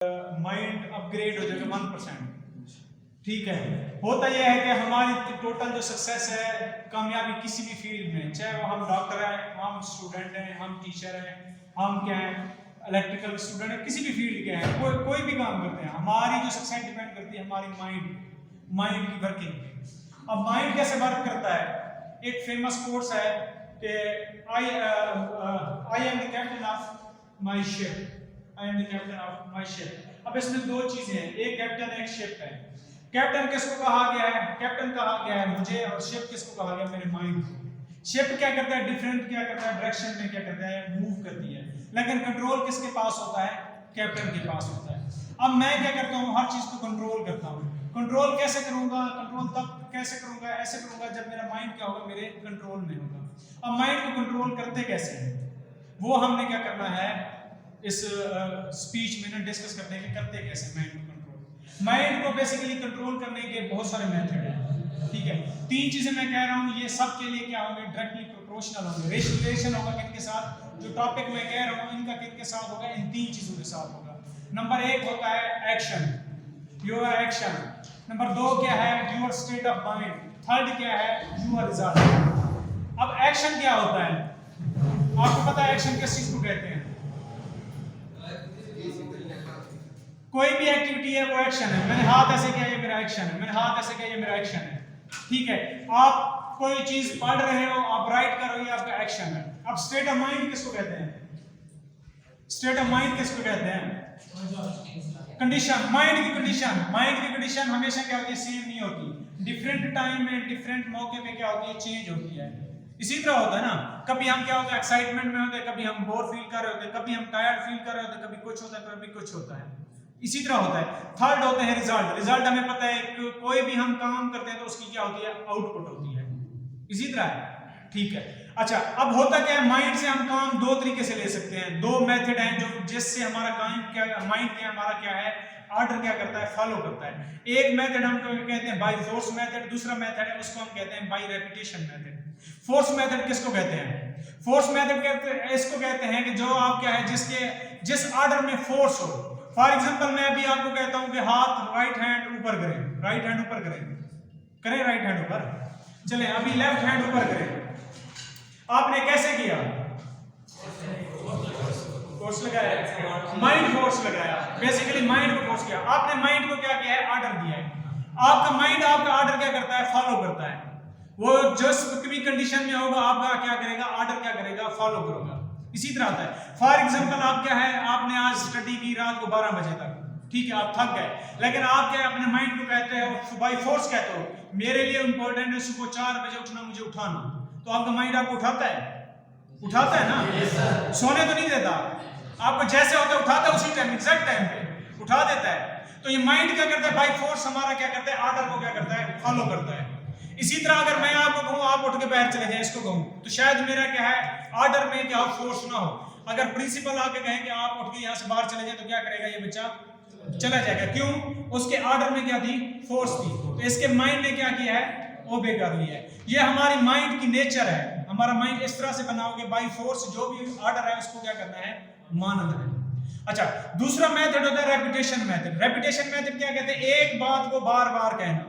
Mind upgrade हो जाएगा 1%। ठीक है, होता यह है कि हमारी टोटल जो सक्सेस है कामयाबी किसी भी फील्ड में, चाहे वो हम डॉक्टर हैं, हम स्टूडेंट हैं, हम टीचर हैं, हम क्या हैं इलेक्ट्रिकल स्टूडेंट हैं, किसी भी फील्ड के हैं, कोई भी काम करते हैं, हमारी जो सक्सेस डिपेंड करती है हमारी माइंड की वर्किंग। अब माइंड कैसे वर्क करता है, एक फेमस कोर्स है कि I am the captain of my ship, I am the captain of my ship. अब इसमें दो चीजें हैं, एक कैप्टन एक शिप है। कैप्टन किसको कहा गया है, कैप्टन कहा गया है मुझे, और शिप किसको कहा गया, मेरे माइंड को। शिप क्या करता है, डिफरेंट क्या करता है, डायरेक्शन में क्या करता है, मूव करती है, लेकिन कंट्रोल किसके पास होता है, कैप्टन के पास होता है। अब मैं क्या करता हूँ, हर चीज को कंट्रोल करता हूँ। कंट्रोल कैसे करूंगा, कंट्रोल तब कैसे करूंगा, ऐसे करूंगा जब मेरा माइंड क्या होगा, मेरे कंट्रोल में होगा। अब माइंड को कंट्रोल करते कैसे हैं, वो हमने क्या करना है इस स्पीच में ना डिस्कस करने के, करते कैसे माइंड को कंट्रोल। माइंड को बेसिकली कंट्रोल करने के बहुत सारे मेथड हैं। ठीक है, तीन चीजें मैं कह रहा हूँ, ये सब के लिए क्या होंगे, डायरेक्टली प्रोपोर्शनल होंगे। रिलेशन होगा किनके साथ, जो टॉपिक मैं कह रहा हूँ इनका किनके साथ होगा, इन तीन चीजों के साथ होगा। नंबर एक होता है एक्शन, योर एक्शन। नंबर दो क्या है, your state of mind. Third क्या है, योर रिजल्ट। अब एक्शन क्या होता है, आपको पता है एक्शन किस चीज को कहते हैं, कोई भी एक्टिविटी है वो एक्शन है। मैंने हाथ ऐसे किया, ये मेरा एक्शन है, मैंने हाथ ऐसे किया, ये मेरा एक्शन है। ठीक है, आप कोई चीज पढ़ रहे हो, आप राइट कर रहे हो, ये आपका एक्शन है। अब स्टेट ऑफ माइंड किसको कहते हैं, स्टेट ऑफ माइंड किसको कहते हैं, कंडीशन, माइंड की कंडीशन। माइंड की कंडीशन हमेशा क्या होती है, सेम नहीं होती, डिफरेंट टाइम में डिफरेंट मौके पे क्या होती है, चेंज होती है। इसी तरह होता है ना, कभी हम क्या होता है एक्साइटमेंट में होते हैं, कभी हम बोर फील कर रहे होते हैं, कभी हम टायर्ड फील कर रहे होते हैं, कभी कुछ होता है, कभी कुछ होता है। इसी तरह होता है। थर्ड होते हैं रिजल्ट। रिजल्ट हमें पता है कि कोई भी हम काम करते हैं तो उसकी क्या होती है, आउटपुट होती है। इसी तरह है। ठीक है, अच्छा अब होता क्या है, माइंड से हम काम दो तरीके से ले सकते हैं, दो मेथड हैं जो जिससे हमारा काम क्या, माइंड क्या हमारा क्या है, ऑर्डर क्या करता है, फॉलो करता है। एक मेथड हम कहते हैं बाय फोर्स मेथड, दूसरा मेथड है उसको हम कहते हैं by repetition method. Force method किसको कहते हैं, फोर्स मेथड कहते हैं, इसको कहते हैं कि जो आप क्या है, जिस ऑर्डर में फोर्स हो। फॉर एग्जांपल मैं अभी आपको कहता हूं कि हाथ राइट हैंड ऊपर करें, राइट हैंड ऊपर करें राइट हैंड ऊपर, चले अभी लेफ्ट हैंड ऊपर करें। आपने कैसे किया, फोर्स लगाया, माइंड फोर्स लगाया, बेसिकली माइंड को फोर्स किया। आपने माइंड को क्या किया है, ऑर्डर दिया है। आपका माइंड आपका ऑर्डर क्या करता है, फॉलो करता है। वो जिस भी कंडीशन में होगा आपका क्या करेगा, ऑर्डर क्या करेगा, फॉलो करेगा। इसी तरह आता है। फॉर एग्जांपल आप क्या है, आपने आज स्टडी की रात को 12 बजे तक, ठीक है आप थक गए, लेकिन आप क्या अपने माइंड को कहते हो, बाय फोर्स कहते हो मेरे लिए इंपॉर्टेंट है सुबह 4 बजे उठना, मुझे उठाना। तो आपका माइंड आपको उठाता है ना, सोने तो नहीं देता आपको, जैसे होता है उठाता है, उसी टाइम एग्जैक्ट टाइम पे उठा देता है। तो ये माइंड क्या करता है, बाय फोर्स हमारा क्या करता है, ऑर्डर को क्या करता है, फॉलो करता है। इसी तरह अगर मैं आपको कहूं आप उठ के बाहर चले जाएं, इसको कहूं तो शायद मेरा क्या है, ऑर्डर में क्या फोर्स ना हो। अगर प्रिंसिपल आके कहें कि आप उठ के यहाँ से बाहर चले जाएं, तो क्या करेगा ये बच्चा, चला जाएगा। क्यों, उसके ऑर्डर में क्या थी, फोर्स थी। तो इसके माइंड ने क्या किया है, ओबे कर लिया है। ये हमारी माइंड की नेचर है, हमारा माइंड इस तरह से बना होगा बाय फोर्स जो भी ऑर्डर है उसको क्या करना है, मानना है। अच्छा दूसरा मेथड होता है रेपिटेशन मेथड। रेपिटेशन मेथड क्या कहते हैं, एक बात को बार बार कहना।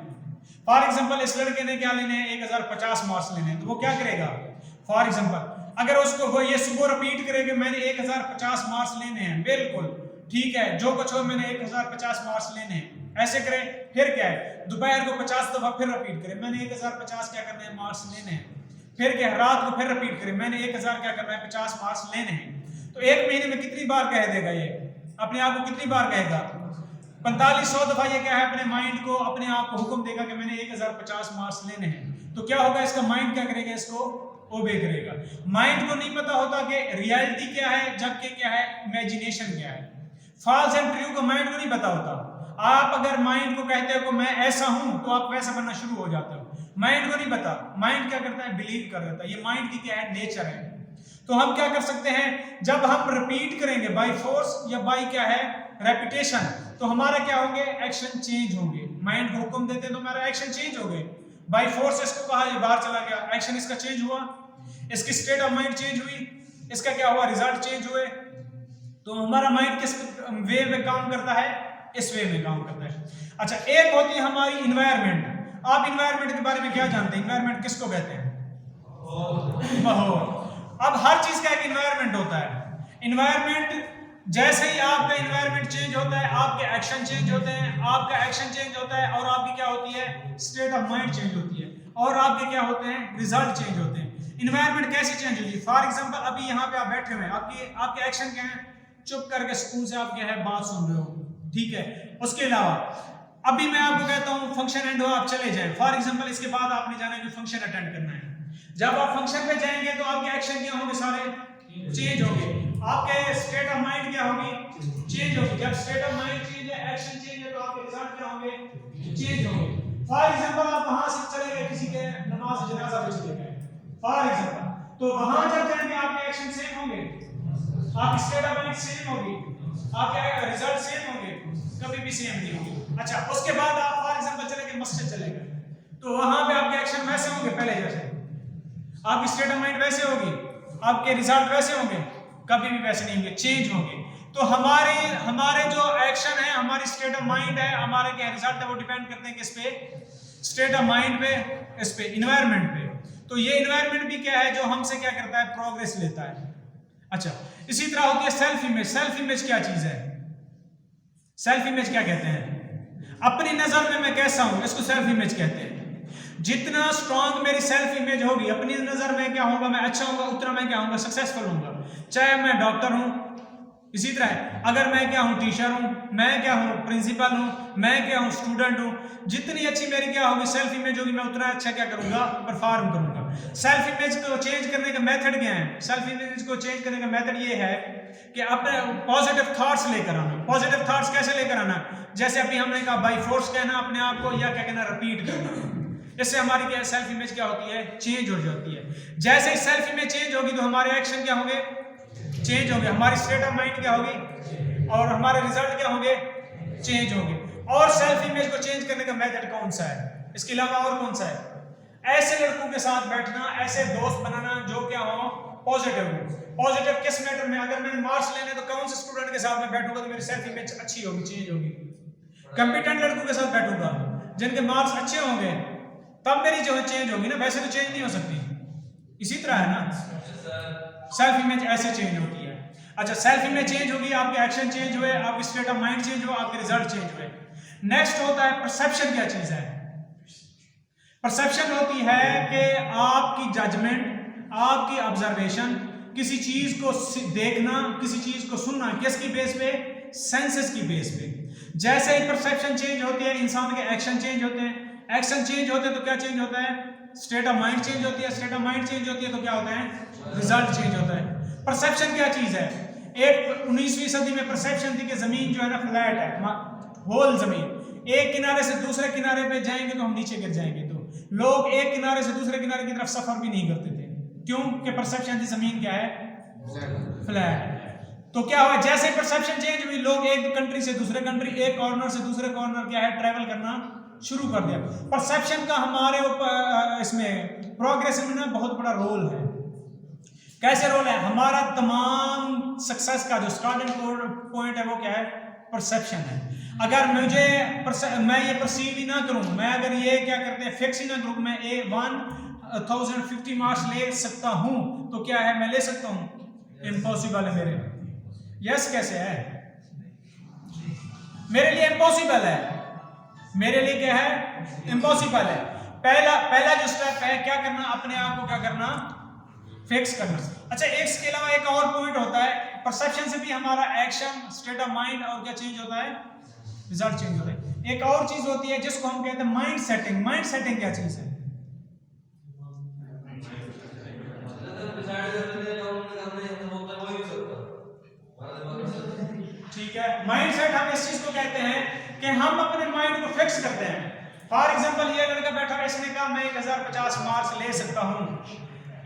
फॉर एग्जांपल इस लड़के ने क्या लेने हैं, 1050 मार्क्स लेने हैं, तो वो क्या करेगा, फॉर एग्जांपल अगर उसको वो ये सुबह रिपीट करेगा मैंने 1050 मार्क्स लेने हैं, बिल्कुल ठीक है, जो कुछ हो मैंने 1050 मार्क्स लेने हैं, ऐसे करें। फिर क्या है, दोपहर को 50 दफा फिर रिपीट करें मैंने 1050 क्या करने हैं, मार्क्स लेने हैं। फिर क्या, रात को फिर रिपीट करें मैंने 1000 क्या करना है, 50 मार्क्स लेने हैं। तो एक महीने में कितनी बार कह देगा, ये अपने आप को कितनी बार कहेगा, 4500 दफा ये क्या है, अपने माइंड को अपने आप को हुक्म देगा कि मैंने 1050 मार्क्स लेने हैं। तो क्या होगा, इसका माइंड क्या करेगा, इसको ओबे करेगा। माइंड को नहीं पता होता कि रियलिटी क्या है, जबकि क्या है, इमेजिनेशन क्या है। फॉल्स एंड ट्रू को माइंड को नहीं पता होता। आप अगर माइंड को कहते हो कि मैं ऐसा हूं, तो आप वैसा बनना शुरू हो जाते हो। माइंड को नहीं पता, माइंड क्या करता है, बिलीव कर देता है। ये माइंड की क्या है, नेचर है। तो हम क्या कर सकते हैं, जब हम रिपीट करेंगे बाय फोर्स या बाय क्या है, रेपिटेशन, तो हमारा क्या होंगे, एक्शन चेंज होंगे। माइंड को हुक्म देते हैं तो हमारा एक्शन चेंज हो गए। बाय फोर्स इसको कहा, ये बाहर चला गया, एक्शन इसका चेंज हुआ, इसकी स्टेट ऑफ माइंड चेंज हुई, इसका क्या हुआ, रिजल्ट चेंज हुए। तो हमारा माइंड किस वे में काम करता है, इस वे में काम करता है। अच्छा, एक होती है हमारी इन्वायरमेंट। आप इन्वायरमेंट के बारे में क्या जानते हैं? इन्वायरमेंट किसको कहते हैं? माहौल। अब हर चीज का एक इन्वायरमेंट होता है। इन्वायरमेंट जैसे ही आपका इन्वायरमेंट चेंज होता है, आपके एक्शन चेंज होते हैं, आपका एक्शन चेंज होता है और आपकी क्या होती है, स्टेट ऑफ माइंड चेंज होती है, और आपके क्या होते हैं, रिजल्ट चेंज होते हैं। इन्वायरमेंट कैसे चेंज होती है? फॉर एग्जांपल अभी यहाँ पे आप बैठे हुए हैं, आपके एक्शन क्या है? चुप करके सुकून से आप क्या है, बात सुन रहे हो, ठीक है। उसके अलावा अभी मैं आपको कहता हूँ फंक्शन एंड हो, आप चले जाएं। फॉर एग्जांपल इसके बाद आपने जाना है कि फंक्शन अटेंड करना है। जब आप फंक्शन पे जाएंगे तो आपके एक्शन क्या होंगे, सारे चेंज होंगे। आपके स्टेट ऑफ माइंड क्या होगी, चेंज होगी। जब स्टेट ऑफ माइंड चेंज है, एक्शन चेंज है, तो आपके रिजल्ट क्या होंगे, चेंज होंगे। फॉर एग्जांपल आप वहां से चले गए, किसी के नमाज जनाजा पे चले गए फॉर एग्जांपल, तो वहां जब जाएंगे आपके एक्शन सेम होंगे, आपकी स्टेट ऑफ माइंड सेम होगी, आपके रिजल्ट सेम होंगे, कभी भी सेम नहीं होंगे। अच्छा, उसके बाद आप फॉर एग्जांपल चले गए मस्जिद चले गए, तो वहां पे आपके एक्शन वैसे होंगे पहले जैसे, आपकी स्टेट ऑफ माइंड वैसे होगी, आपके रिजल्ट वैसे होंगे, कभी भी वैसे नहीं होंगे, चेंज होंगे। तो हमारे जो एक्शन है, हमारी स्टेट ऑफ माइंड है, हमारे क्या रिजल्ट है, वो डिपेंड करते हैं किस पे, स्टेट ऑफ माइंड पे, इस पे इन्वायरमेंट पे। तो ये इन्वायरमेंट भी क्या है, जो हमसे क्या करता है, प्रोग्रेस लेता है। अच्छा, इसी तरह होती है सेल्फ इमेज। सेल्फ इमेज क्या चीज है? सेल्फ इमेज क्या कहते हैं? अपनी नजर में मैं कैसा हूं, इसको सेल्फ इमेज कहते हैं। जितना स्ट्रांग मेरी सेल्फ इमेज होगी, अपनी नजर में क्या होगा, मैं अच्छा होगा, उतना मैं क्या होऊंगा, सक्सेसफुल होऊंगा। चाहे मैं डॉक्टर हूं, इसी तरह अगर मैं क्या हूं, टीचर हूं, मैं क्या हूं, प्रिंसिपल हूं, मैं क्या हूं, स्टूडेंट हूं, जितनी अच्छी मेरी क्या होगी, सेल्फ इमेज होगी, मैं उतना अच्छा क्या करूंगा, परफॉर्म करूंगा। सेल्फ इमेज को चेंज करने का मेथड क्या है? सेल्फ इमेज को चेंज करने का मेथड ये है कि अपने पॉजिटिव थॉट्स लेकर आना। पॉजिटिव थॉट्स कैसे लेकर आना? जैसे अभी हमने कहा बाई फोर्स कहना अपने आप को, या क्या कहना, रिपीट करना। इससे हमारी क्या सेल्फ इमेज क्या होती है, चेंज हो जाती है। जैसे ही सेल्फ इमेज चेंज होगी तो हमारे एक्शन क्या होंगे, चेंज होंगे, हमारी स्टेट ऑफ माइंड क्या होगी, और हमारे रिजल्ट क्या होंगे, चेंज होंगे। और सेल्फ इमेज को चेंज करने का मेथड कौन सा है, इसके अलावा और कौन सा है? ऐसे लड़कों के साथ बैठना, ऐसे दोस्त बनाना जो क्या हो, पॉजिटिव हो। पॉजिटिव किस मैटर में? अगर मैंने मार्क्स लेने तो कौन से स्टूडेंट के साथ में बैठूंगा तो मेरी सेल्फ इमेज अच्छी होगी, चेंज होगी। कंपिटेंट लड़कों के साथ बैठूंगा जिनके मार्क्स अच्छे होंगे, तब मेरी जो है चेंज होगी ना, वैसे तो चेंज नहीं हो सकती। इसी तरह है ना, सेल्फ इमेज ऐसे चेंज होती है। अच्छा, सेल्फ इमेज चेंज होगी, आपके एक्शन चेंज हुए, आपकी स्टेट ऑफ माइंड चेंज हुआ, आपके रिजल्ट चेंज हुए। नेक्स्ट होता है परसेप्शन। क्या चीज है? परसेप्शन होती है कि आपकी जजमेंट, आपकी ऑब्जर्वेशन, किसी चीज को देखना, किसी चीज को सुनना, किसकी बेस पे, सेंसेस की बेस पे। जैसे ही परसेप्शन चेंज होती है, इंसान के एक्शन चेंज होते हैं। एक्शन चेंज होते हैं तो क्या चेंज होता है, स्टेट ऑफ माइंड चेंज होती है। स्टेट ऑफ माइंड चेंज होती है तो क्या होता है, रिजल्ट चेंज होता है। परसेप्शन क्या चीज है? एक 19वीं सदी में परसेप्शन थी कि जमीन जो है ना फ्लैट है, होल जमीन, एक किनारे से दूसरे किनारे पे जाएंगे तो हम नीचे गिर जाएंगे। तो लोग एक किनारे से दूसरे किनारे की तरफ सफर भी नहीं करते थे, क्यों कि परसेप्शन थी जमीन क्या है, फ्लैट। तो क्या हुआ, जैसे परसेप्शन चेंज हुई, लोग एक कंट्री से दूसरे कंट्री, एक कॉर्नर से दूसरे कॉर्नर क्या है, ट्रैवल करना शुरू कर दिया। परसेप्शन का हमारे इसमें प्रोग्रेस में ना बहुत बड़ा रोल है। कैसे रोल है? हमारा तमाम सक्सेस का जो स्टार्टिंग पॉइंट है वो क्या है, परसेप्शन है। अगर मैं ये परसीव ही ना करूं, मैं अगर ये क्या करते हैं, फिक्स ही ना करूं, मैं 1050 मार्क्स ले सकता हूं, तो क्या है, मैं ले सकता हूं, इम्पॉसिबल है मेरे। यस, कैसे है, मेरे लिए इम्पॉसिबल है, मेरे लिए क्या है, इम्पॉसिबल है। पहला जो स्टेप है क्या करना, अपने आप को क्या करना, फिक्स करना। अच्छा, इसके अलावा एक और पॉइंट होता है, परसेप्शन से भी हमारा एक्शन, स्टेट ऑफ माइंड और क्या चेंज होता है, रिजल्ट चेंज होता है। एक और चीज होती है जिसको हम कहते हैं माइंड सेटिंग। माइंड सेटिंग क्या चीज है? ठीक है, माइंड सेट हम इस चीज को कहते हैं कि हम अपने माइंड को फिक्स करते हैं। फॉर एग्जांपल ये लड़का बैठा है, इसने कहा मैं 1050 मार्क्स ले सकता हूं।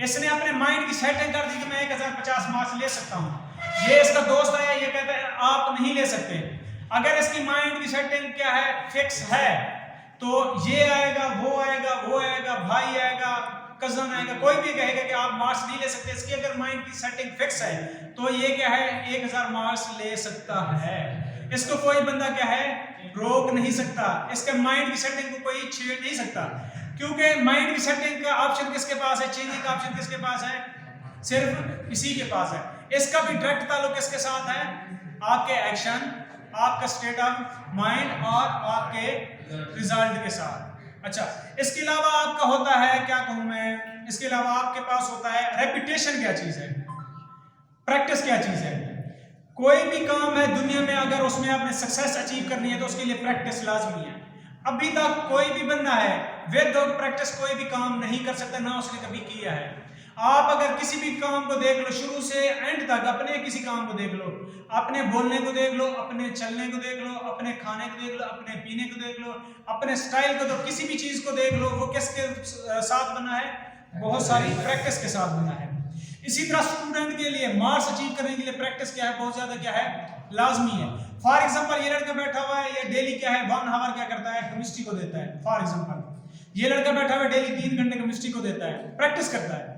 इसने अपने माइंड की सेटिंग कर दी कि मैं 1050 मार्क्स ले सकता हूं। ये इसका दोस्त है, ये कहता है आप नहीं ले सकते। अगर इसकी माइंड की सेटिंग क्या है, फिक्स है, तो ये आएगा, वो आएगा, वो आएगा, भाई आएगा, कजन आएगा, कोई भी कहेगा कि आप मार्क्स नहीं ले सकते, इसकी अगर माइंड की सेटिंग फिक्स है तो ये क्या है 1000 मार्क्स ले सकता है। इसको कोई बंदा क्या है रोक नहीं सकता, इसके माइंड की सेटिंग को कोई छेड़ नहीं सकता, क्योंकि माइंड की सेटिंग का ऑप्शन किसके पास है, चेंजिंग का ऑप्शन किसके पास है, सिर्फ इसी के पास है। इसका भी डायरेक्ट ताल्लुक किसके साथ है, आपके एक्शन, आपका स्टेट ऑफ माइंड और आपके रिजल्ट के साथ। अच्छा, इसके अलावा आपका होता है, क्या कहूं मैं, इसके अलावा आपके पास होता है रेपिटेशन क्या चीज है, प्रैक्टिस क्या चीज है। कोई भी काम है दुनिया में अगर उसमें आपने सक्सेस अचीव करनी है तो उसके लिए प्रैक्टिस लाजमी है। अभी तक कोई भी बंदा है विदाउट प्रैक्टिस कोई भी काम नहीं कर सकता, ना उसने कभी किया है। आप अगर किसी भी काम को देख लो शुरू से एंड तक, अपने किसी काम को देख लो, अपने बोलने को देख लो, अपने चलने को देख लो, अपने खाने को देख लो, अपने पीने को देख लो, अपने स्टाइल को, तो किसी भी चीज को देख लो, वो किसके साथ बना है, बहुत सारी प्रैक्टिस के साथ बना है। इसी तरह स्टूडेंट के लिए मार्क्स अचीव करने के लिए प्रैक्टिस क्या है, बहुत ज्यादा क्या है, लाजमी है। फॉर एग्जांपल ये लड़का बैठा हुआ है, ये डेली क्या है 1 आवर क्या करता है, केमिस्ट्री को देता है। फॉर एग्जांपल ये लड़का बैठा हुआ है डेली 3 घंटे केमिस्ट्री को देता है, प्रैक्टिस करता है।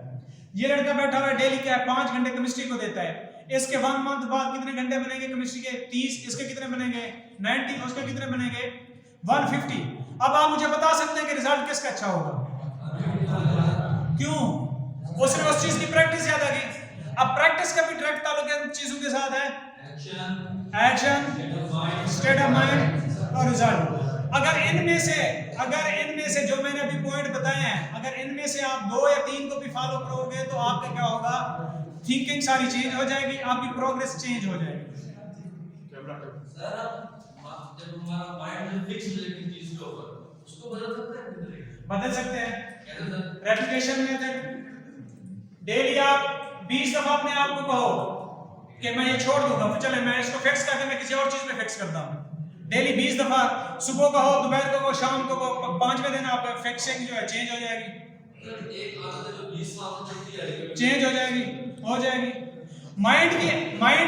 ये लड़का बैठा हुआ है डेली क्या है 5 घंटे केमिस्ट्री को देता है। इसके 1 मंथ बाद कितने घंटे बनेंगे केमिस्ट्री के, 30। इसके कितने बनेंगे 90, उसके कितने बनेंगे 150। अब आप मुझे बता सकते हैं कि रिजल्ट किसका अच्छा होगा, क्यों, उसने उस चीज की प्रैक्टिस ज्यादा की। अब प्रैक्टिस का भी डायरेक्ट ताल्लुक है चीजों के साथ है, एक्शन, स्टेट ऑफ माइंड और रिजल्ट। अगर इनमें से जो मैंने अभी पॉइंट बताए हैं, अगर इनमें से आप 2 या 3 को भी फॉलो करोगे तो आपका क्या होगा, थिंकिंग सारी चेंज हो जाएगी, आपकी प्रोग्रेस चेंज हो जाएगी। सर जब हमारा माइंड फिक्स हो जाएगी चीज के ऊपर, उसको बदल सकते हैं कैसे सर, रेपिटेशन मेथड। डेली आप 20 दफा अपने आप को कहो कि मैं ये छोड़ दूंगा, तो चले मैं इसको फिक्स करके मैं किसी और चीज पे फिक्स करता हूं। डेली 20 दफा, सुबह कहो, दोपहर को कहो, शाम को कहो, 5वें दिन आप फिक्सिंग जो है चेंज हो जाएगी। एक आदत है जो 20 साल से चलती है, चेंज हो जाएगी, हो जाएगी। माइंड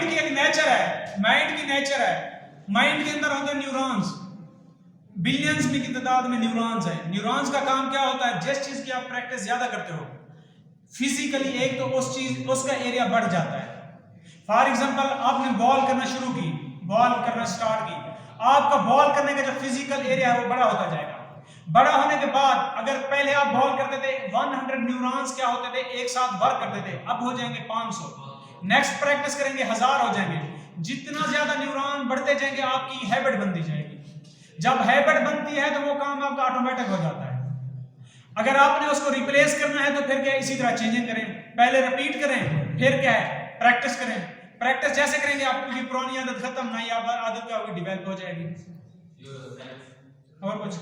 की एक नेचर है, माइंड के अंदर होते हैं न्यूरॉन्स, बिलियंस में की तादाद में न्यूरॉन्स है। न्यूरॉन्स का काम क्या होता है, जिस चीज की आप प्रैक्टिस ज्यादा करते हो फिजिकली, एक तो उस चीज उसका एरिया बढ़ जाता है। फॉर एग्जांपल आपने बॉल करना शुरू की, बॉल करना स्टार्ट की, आपका बॉल करने का जो फिजिकल एरिया है वो बड़ा होता जाएगा। बड़ा होने के बाद अगर पहले आप बॉल करते थे 100 न्यूरॉन्स क्या होते थे, एक साथ वर्क करते थे, अब हो जाएंगे 500। नेक्स्ट प्रैक्टिस करेंगे 1000 हो जाएंगे। जितना ज्यादा न्यूरॉन बढ़ते जाएंगे आपकी हैबिट बनती जाएगी। जब हैबिट बनती है तो वो काम आपका ऑटोमेटिक हो जाता है। अगर आपने उसको रिप्लेस करना है तो फिर क्या, इसी तरह चेंजिंग करें, पहले रिपीट करें, फिर क्या है प्रैक्टिस करें। प्रैक्टिस जैसे करेंगे आपकी पुरानी आदत खत्म, नई आदत आपकी डेवलप हो जाएगी। और कुछ